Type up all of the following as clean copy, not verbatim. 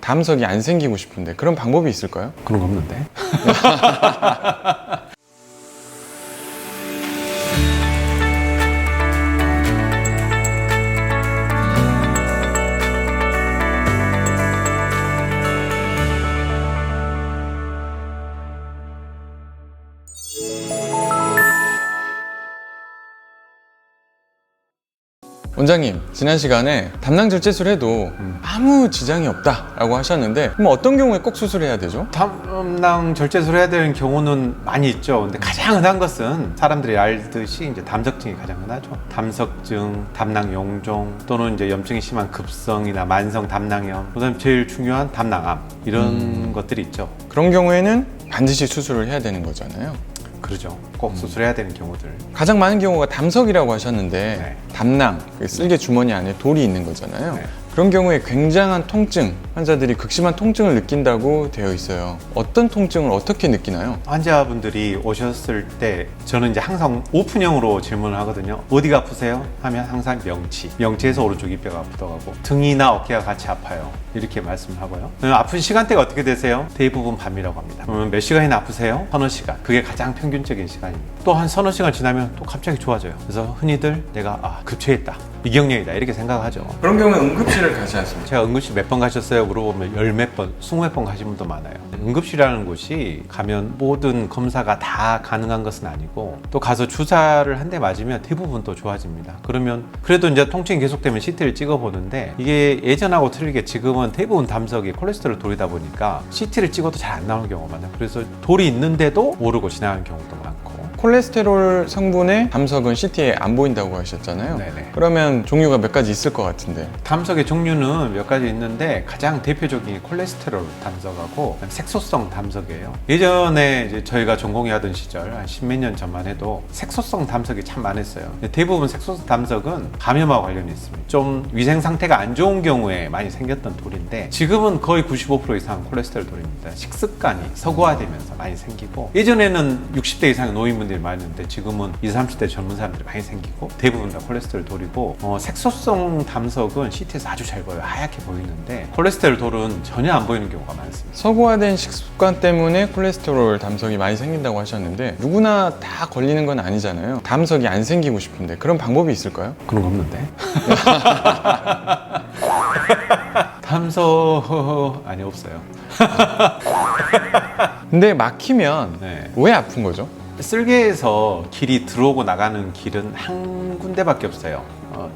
담석이 안 생기고 싶은데 그런 방법이 있을까요? 그런 거 없는데. 원장님, 지난 시간에 담낭 절제술을 해도 아무 지장이 없다라고 하셨는데 그럼 어떤 경우에 꼭 수술해야 되죠? 담낭 절제술을 해야 되는 경우는 많이 있죠. 근데 가장 흔한 것은 사람들이 알듯이 이제 담석증이 가장 흔하죠. 담석증, 담낭 용종 또는 이제 염증이 심한 급성이나 만성 담낭염, 그다음 제일 중요한 담낭암 이런 것들이 있죠. 그런 경우에는 반드시 수술을 해야 되는 거잖아요. 그러죠. 꼭 수술해야 되는 경우들. 가장 많은 경우가 담석이라고 하셨는데 네. 담낭, 쓸개 주머니 안에 돌이 있는 거잖아요. 네. 그런 경우에 굉장한 통증, 환자들이 극심한 통증을 느낀다고 되어 있어요. 어떤 통증을 어떻게 느끼나요? 환자분들이 오셨을 때 저는 이제 항상 오픈형으로 질문을 하거든요. 어디가 아프세요? 하면 항상 명치. 명치에서 오른쪽 이뼈가 아프다고 하고 등이나 어깨가 같이 아파요. 이렇게 말씀을 하고요. 아픈 시간대가 어떻게 되세요? 대부분 밤이라고 합니다. 그러면 몇 시간이나 아프세요? 서너 시간. 그게 가장 평균적인 시간입니다. 또 한 서너 시간 지나면 또 갑자기 좋아져요. 그래서 흔히들 내가 급체했다. 이경련이다. 이렇게 생각하죠. 그런 경우에 응급실을 가지 않습니까? 제가 응급실 몇 번 가셨어요? 물어보면 열 몇 번, 20몇 번 가신 분도 많아요. 응급실이라는 곳이 가면 모든 검사가 다 가능한 것은 아니고 또 가서 주사를 한 대 맞으면 대부분 또 좋아집니다. 그러면 그래도 이제 통증이 계속되면 CT를 찍어보는데 이게 예전하고 틀리게 지금은 대부분 담석이 콜레스테롤 돌이다 보니까 CT를 찍어도 잘 안 나오는 경우가 많아요. 그래서 돌이 있는데도 모르고 지나가는 경우도 많고. 콜레스테롤 성분의 담석은 CT에 안 보인다고 하셨잖아요. 네네. 그러면 종류가 몇 가지 있을 것 같은데 담석의 종류는 몇 가지 있는데 가장 대표적인 게 콜레스테롤 담석하고 색소성 담석이에요. 예전에 이제 저희가 전공의 하던 시절 한 십몇 년 전만 해도 색소성 담석이 참 많았어요. 대부분 색소성 담석은 감염하고 관련이 있습니다. 좀 위생 상태가 안 좋은 경우에 많이 생겼던 돌인데 지금은 거의 95% 이상 콜레스테롤 돌입니다. 식습관이 서구화되면서 많이 생기고 예전에는 60대 이상의 노인분들이 많았는데 지금은 20, 30대 젊은 사람들이 많이 생기고 대부분 다 콜레스테롤 돌이고 색소성 담석은 CT에서 아주 잘 보여요. 하얗게 보이는데 콜레스테롤 돌은 전혀 안 보이는 경우가 많습니다. 서구화된 식습관 때문에 콜레스테롤 담석이 많이 생긴다고 하셨는데 누구나 다 걸리는 건 아니잖아요. 담석이 안 생기고 싶은데 그런 방법이 있을까요? 그런 거 없는데? 담석 아니 없어요. 근데 막히면 네. 왜 아픈 거죠? 쓸개에서 길이 들어오고 나가는 길은 한 군데밖에 없어요.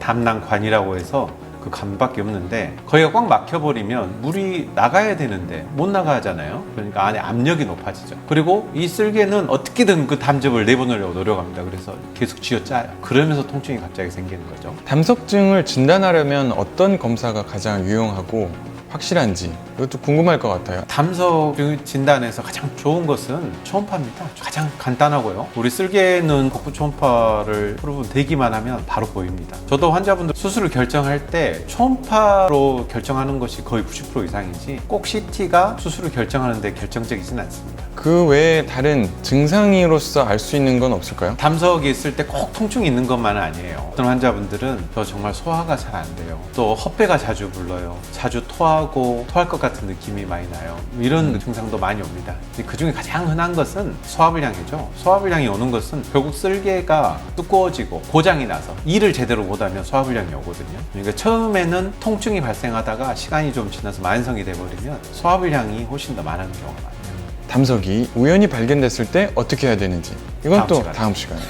담낭관이라고 해서 그 관밖에 없는데 거기가 꽉 막혀버리면 물이 나가야 되는데 못 나가잖아요. 그러니까 안에 압력이 높아지죠. 그리고 이 쓸개는 어떻게든 그 담즙을 내보내려고 노력합니다. 그래서 계속 쥐어짜요. 그러면서 통증이 갑자기 생기는 거죠. 담석증을 진단하려면 어떤 검사가 가장 유용하고 확실한지 이것도 궁금할 것 같아요. 담석 진단에서 가장 좋은 것은 초음파입니다. 가장 간단하고요. 우리 쓸개는 복부 초음파를 여러분 대기만 하면 바로 보입니다. 저도 환자분들 수술을 결정할 때 초음파로 결정하는 것이 거의 90% 이상이지 꼭 CT가 수술을 결정하는데 결정적이진 않습니다. 그 외에 다른 증상으로서 알 수 있는 건 없을까요? 담석이 있을 때 꼭 통증이 있는 것만은 아니에요. 어떤 환자분들은 저 정말 소화가 잘 안 돼요. 또 헛배가 자주 불러요. 자주 토하고 토할 것 같은 느낌이 많이 나요. 이런 증상도 많이 옵니다. 그 중에 가장 흔한 것은 소화불량이죠. 소화불량이 오는 것은 결국 쓸개가 두꺼워지고 고장이 나서 일을 제대로 못하면 소화불량이 오거든요. 그러니까 처음에는 통증이 발생하다가 시간이 좀 지나서 만성이 돼버리면 소화불량이 훨씬 더 많은 경우가 많아요. 담석이 우연히 발견됐을 때 어떻게 해야 되는지 이건 또 다음 시간에